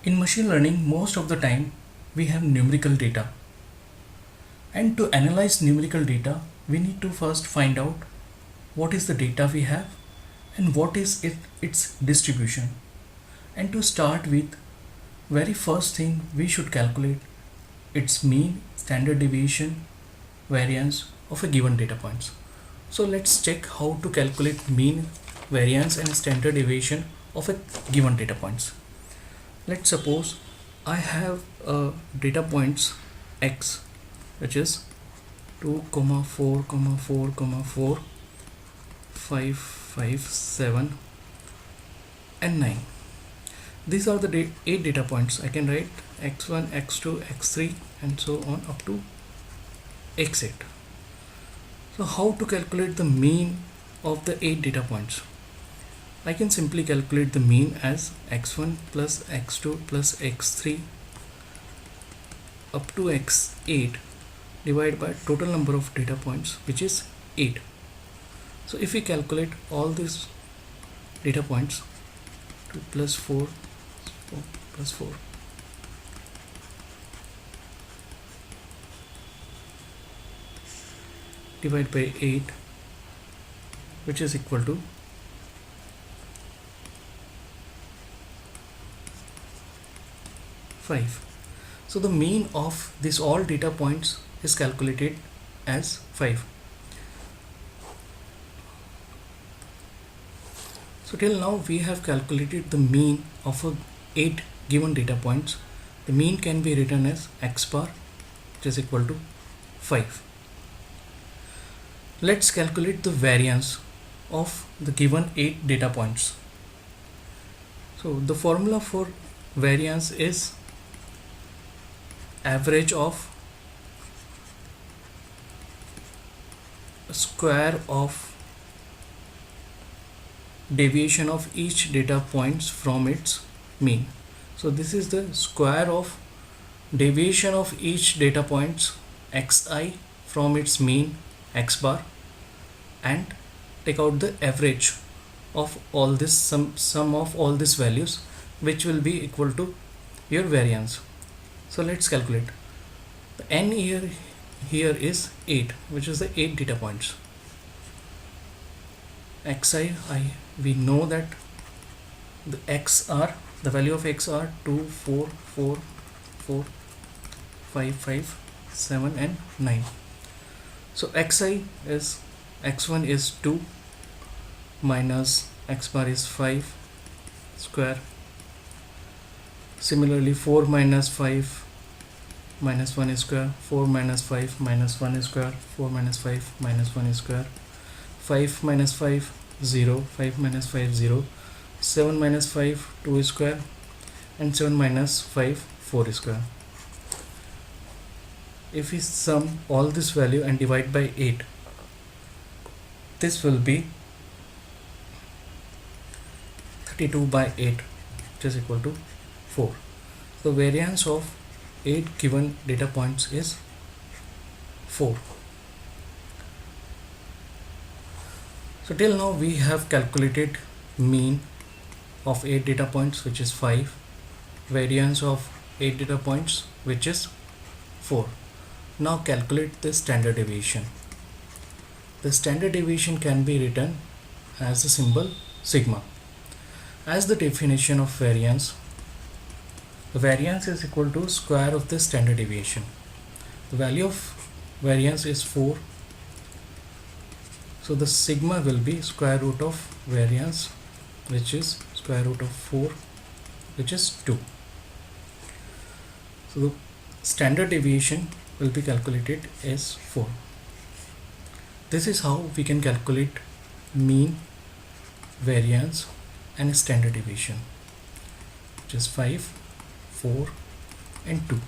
In machine learning, most of the time we have numerical data. And to analyze numerical data, we need to first find out what is the data we have and what is its distribution. And to start with, very first thing we should calculate its mean, standard deviation, variance of a given data points. So let's check how to calculate mean, variance and standard deviation of a given data points. Let's suppose I have data points x, which is 2, 4, 4, 4, 5, 5, 7 and 9. These are the 8 data points. I can write x1, x2, x3 and so on up to x8. So how to calculate the mean of the 8 data points? I can simply calculate the mean as x1 plus x2 plus x3 up to x8 divided by total number of data points, which is 8. So if we calculate all these data points, 2 plus 4 plus 4 divided by 8, which is equal to 5. So the mean of this all data points is calculated as 5. So till now we have calculated the mean of 8 given data points. The mean can be written as x bar, which is equal to 5. Let's calculate the variance of the given 8 data points. So the formula for variance is average of square of deviation of each data points from its mean. So this is the square of deviation of each data points xi from its mean x bar, and take out the average of all this sum of all these values, which will be equal to your variance. So let's calculate. The n here is 8, which is the 8 data points. Xi, we know that the x are, the value of x are 2, 4, 4, 4, 5, 5, 7 and 9. So xi is, x1 is 2 minus x bar is 5 square. Similarly 4 minus 5 minus 1 is square, 4 minus 5 minus 1 is square, 4 minus 5 minus 1 is square, 5 minus 5 0, 5 minus 5 0, 7 minus 5 2 is square, and 7 minus 5 4 is square. If we sum all this value and divide by 8, this will be 32 by 8, which is equal to 4. So variance of 8 given data points is 4. So till now we have calculated mean of 8 data points, which is 5, variance of 8 data points, which is 4. Now calculate the standard deviation. The standard deviation can be written as the symbol sigma. As the definition of variance, the variance is equal to square of the standard deviation. The value of variance is 4. So the sigma will be square root of variance, which is square root of 4, which is 2. So the standard deviation will be calculated as 4. This is how we can calculate mean, variance and standard deviation, which is 5, 4 and 2.